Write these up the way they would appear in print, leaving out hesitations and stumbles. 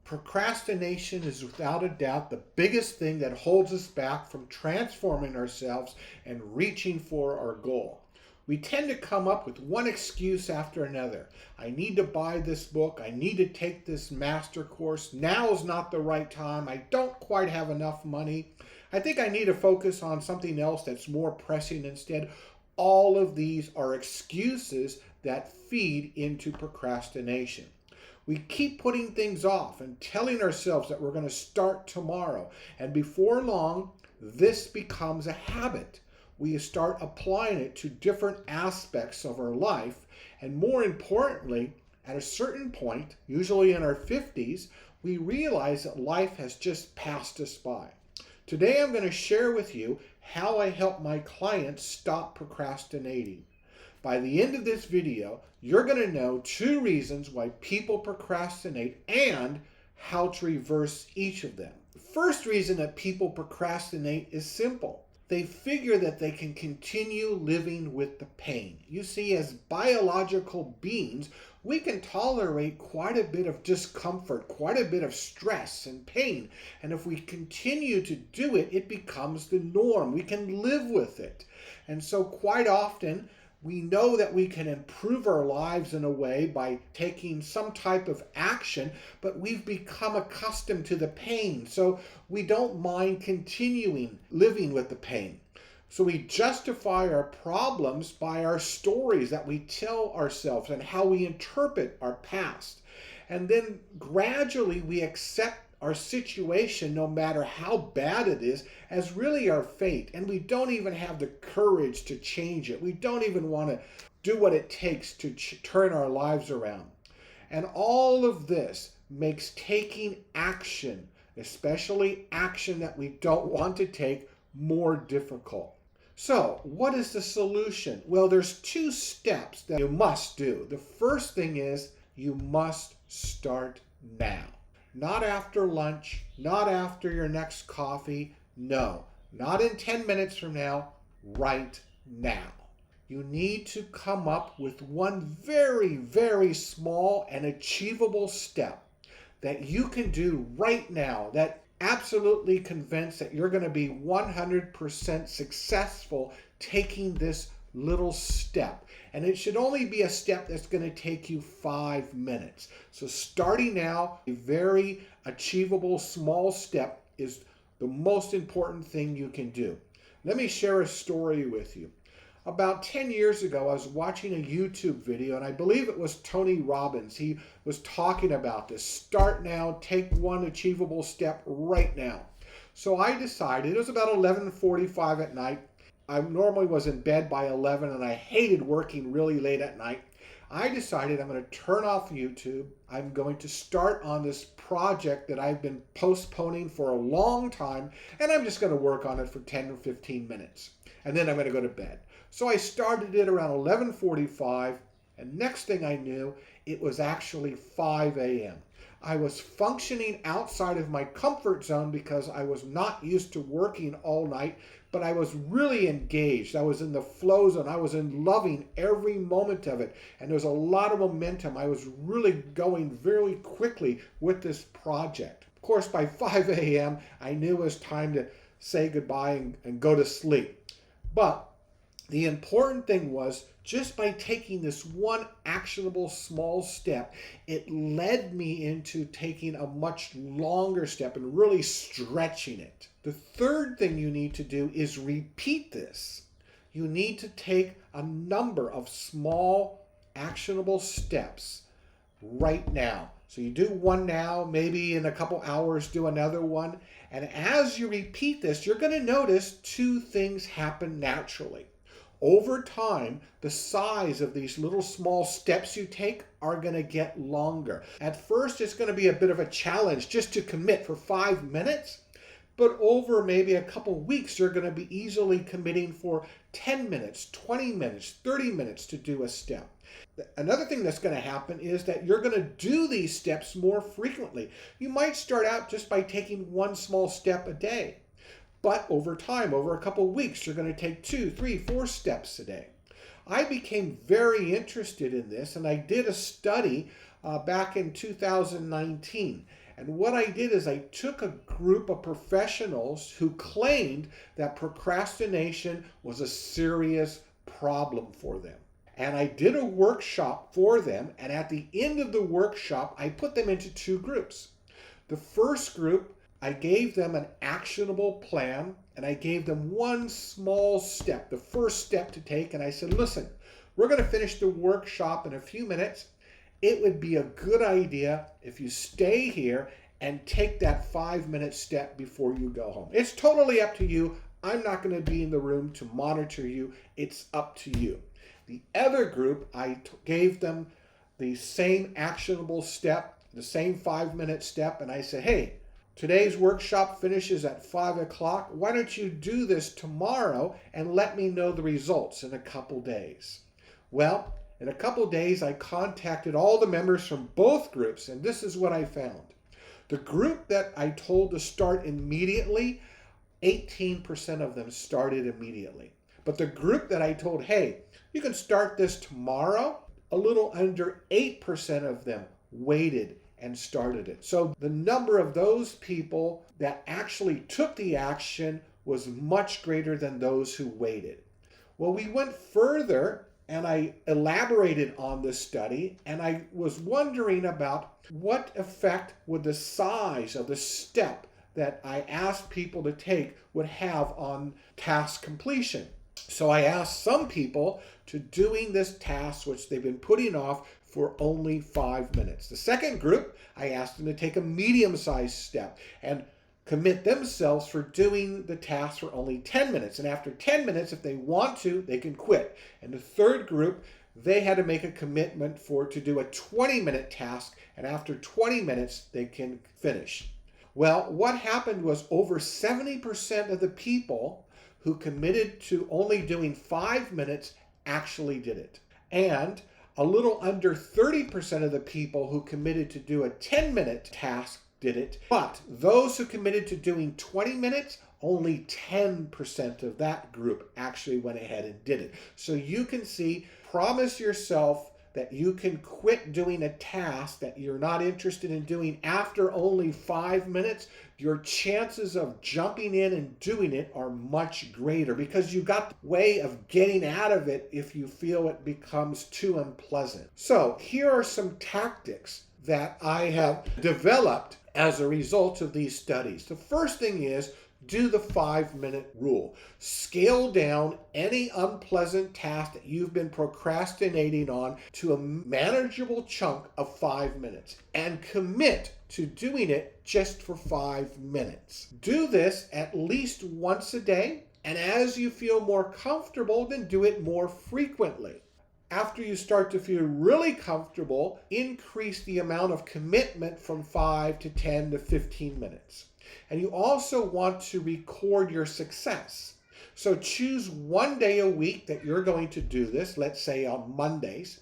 Procrastination is without a doubt the biggest thing that holds us back from transforming ourselves and reaching for our goal. We tend to come up with one excuse after another. I need to buy this book. I need to take this master course. Now is not the right time. I don't quite have enough money. I think I need to focus on something else that's more pressing instead. All of these are excuses that feed into procrastination. We keep putting things off and telling ourselves that we're going to start tomorrow. And before long, this becomes a habit. We start applying it to different aspects of our life. And more importantly, at a certain point, usually in our 50s, we realize that life has just passed us by. Today, I'm going to share with you how I help my clients stop procrastinating. By the end of this video, you're going to know 2 reasons why people procrastinate and how to reverse each of them. The first reason that people procrastinate is simple. They figure that they can continue living with the pain. You see, as biological beings, we can tolerate quite a bit of discomfort, quite a bit of stress and pain. And if we continue to do it, it becomes the norm. We can live with it. And so quite often, we know that we can improve our lives in a way by taking some type of action, but we've become accustomed to the pain, so we don't mind continuing living with the pain. So we justify our problems by our stories that we tell ourselves and how we interpret our past. And then gradually we accept our situation, no matter how bad it is, as really our fate. And we don't even have the courage to change it. We don't even want to do what it takes to turn our lives around. And all of this makes taking action, especially action that we don't want to take, more difficult. So, what is the solution? Well, there's 2 steps that you must do. The first thing is you must start now. Not after lunch, not after your next coffee. No, not in 10 minutes from now, right now. You need to come up with one very, very small and achievable step that you can do right now that absolutely convinced that you're going to be 100% successful taking this little step. And it should only be a step that's going to take you 5 minutes. So starting now, a very achievable small step is the most important thing you can do. Let me share a story with you. About 10 years ago, I was watching a YouTube video, and I believe it was Tony Robbins. He was talking about this. Start now, take one achievable step right now. So I decided, it was about 11:45 at night. I normally was in bed by 11 and I hated working really late at night. I decided I'm going to turn off YouTube. I'm going to start on this project that I've been postponing for a long time, and I'm just going to work on it for 10 or 15 minutes. And then I'm going to go to bed. So I started it around 11:45, and next thing I knew, it was actually 5 a.m. I was functioning outside of my comfort zone because I was not used to working all night, but I was really engaged. I was in the flow zone. I was loving every moment of it, and there was a lot of momentum. I was really going very quickly with this project. Of course, by 5 a.m., I knew it was time to say goodbye and go to sleep. But the important thing was, just by taking this one actionable small step, it led me into taking a much longer step and really stretching it. The third thing you need to do is repeat this. You need to take a number of small actionable steps right now. So you do one now, maybe in a couple hours do another one. And as you repeat this, you're going to notice 2 things happen naturally. Over time, the size of these little small steps you take are going to get longer. At first, it's going to be a bit of a challenge just to commit for 5 minutes. But over maybe a couple weeks, you're going to be easily committing for 10 minutes, 20 minutes, 30 minutes to do a step. Another thing that's going to happen is that you're going to do these steps more frequently. You might start out just by taking one small step a day. But over time, over a couple of weeks, you're going to take 2, 3, 4 steps a day. I became very interested in this, and I did a study back in 2019. And what I did is I took a group of professionals who claimed that procrastination was a serious problem for them. And I did a workshop for them, and at the end of the workshop, I put them into two groups. The first group, I gave them an actionable plan, and I gave them one small step, the first step to take, and I said, listen, we're going to finish the workshop in a few minutes. It would be a good idea if you stay here and take that 5-minute step before you go home. It's totally up to you. I'm not going to be in the room to monitor you. It's up to you. The other group, I gave them the same actionable step, the same 5-minute step, and I said, hey, today's workshop finishes at 5 o'clock. Why don't you do this tomorrow and let me know the results in a couple days? Well, in a couple days, I contacted all the members from both groups, and this is what I found. The group that I told to start immediately, 18% of them started immediately. But the group that I told, hey, you can start this tomorrow, a little under 8% of them waited and started it. So the number of those people that actually took the action was much greater than those who waited. Well, we went further and I elaborated on this study, and I was wondering about what effect would the size of the step that I asked people to take would have on task completion. So I asked some people to doing this task, which they've been putting off for only 5 minutes. The second group, I asked them to take a medium-sized step and commit themselves for doing the task for only 10 minutes. And after 10 minutes, if they want to, they can quit. And the third group, they had to make a commitment to do a 20-minute task. And after 20 minutes, they can finish. Well, what happened was over 70% of the people who committed to only doing 5 minutes actually did it. And a little under 30% of the people who committed to do a 10-minute task did it. But those who committed to doing 20 minutes, only 10% of that group actually went ahead and did it. So you can see, promise yourself that you can quit doing a task that you're not interested in doing after only 5 minutes. Your chances of jumping in and doing it are much greater because you got the way of getting out of it if you feel it becomes too unpleasant. So here are some tactics that I have developed as a result of these studies. The first thing is do the 5-minute rule. Scale down any unpleasant task that you've been procrastinating on to a manageable chunk of 5 minutes and commit to doing it just for 5 minutes. Do this at least once a day, and as you feel more comfortable, then do it more frequently. After you start to feel really comfortable, increase the amount of commitment from 5 to 10 to 15 minutes. And you also want to record your success. So choose one day a week that you're going to do this, let's say on Mondays.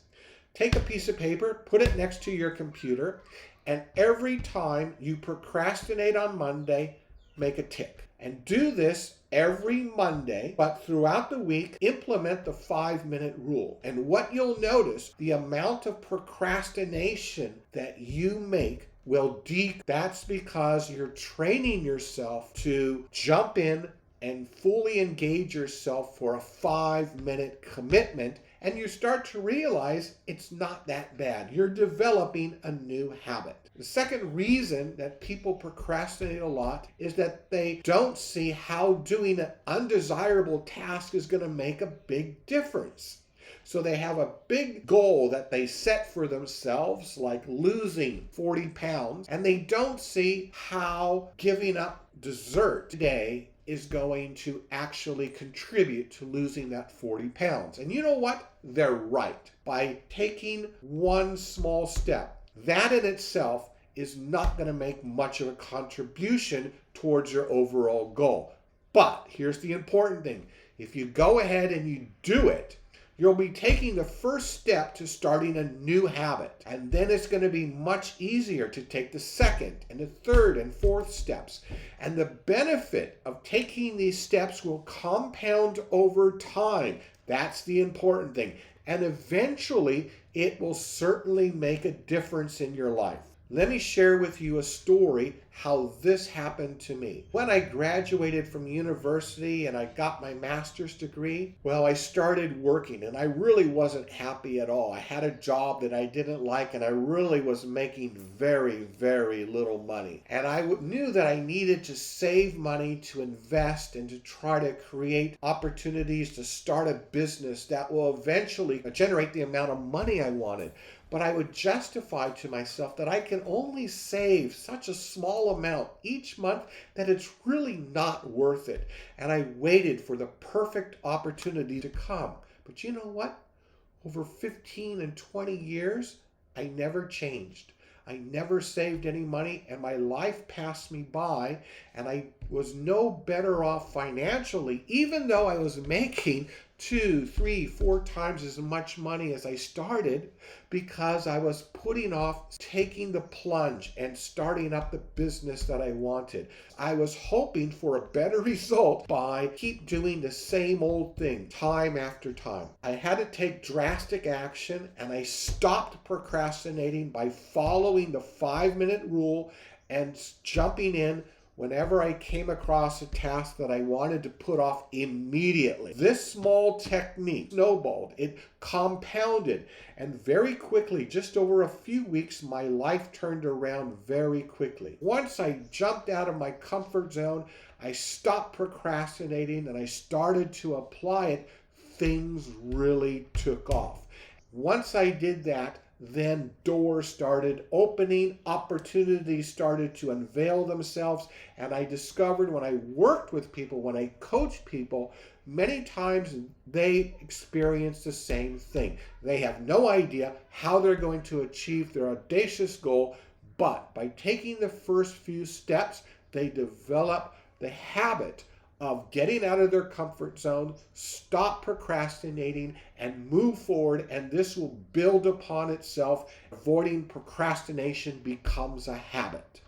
Take a piece of paper, put it next to your computer, and every time you procrastinate on Monday, make a tick. And do this every Monday, but throughout the week, implement the 5-minute rule. And what you'll notice, the amount of procrastination that you make will decrease. That's because you're training yourself to jump in and fully engage yourself for a 5-minute commitment, and you start to realize it's not that bad. You're developing a new habit. The second reason that people procrastinate a lot is that they don't see how doing an undesirable task is going to make a big difference. So they have a big goal that they set for themselves, like losing 40 pounds, and they don't see how giving up dessert today is going to actually contribute to losing that 40 pounds. And you know what? They're right. By taking one small step, that in itself is not going to make much of a contribution towards your overall goal. But here's the important thing. If you go ahead and you do it, you'll be taking the first step to starting a new habit. And then it's going to be much easier to take the second and the third and fourth steps. And the benefit of taking these steps will compound over time. That's the important thing. And eventually, it will certainly make a difference in your life. Let me share with you a story how this happened to me. When I graduated from university and I got my master's degree, well, I started working and I really wasn't happy at all. I had a job that I didn't like and I really was making very, very little money. And I knew that I needed to save money to invest and to try to create opportunities to start a business that will eventually generate the amount of money I wanted. But I would justify to myself that I can only save such a small amount each month that it's really not worth it. And I waited for the perfect opportunity to come. But you know what? Over 15 and 20 years, I never changed. I never saved any money and my life passed me by and I was no better off financially, even though I was making 2, 3, 4 times as much money as I started, because I was putting off taking the plunge and starting up the business that I wanted. I was hoping for a better result by keep doing the same old thing time after time. I had to take drastic action and I stopped procrastinating by following the 5-minute rule and jumping in whenever I came across a task that I wanted to put off immediately. This small technique snowballed, it compounded, and very quickly, just over a few weeks, my life turned around very quickly. Once I jumped out of my comfort zone, I stopped procrastinating and I started to apply it, things really took off. Once I did that, then doors started opening, opportunities started to unveil themselves, and I discovered when I worked with people, when I coached people, many times they experience the same thing. They have no idea how they're going to achieve their audacious goal, but by taking the first few steps, they develop the habit of getting out of their comfort zone, stop procrastinating, and move forward, and this will build upon itself. Avoiding procrastination becomes a habit.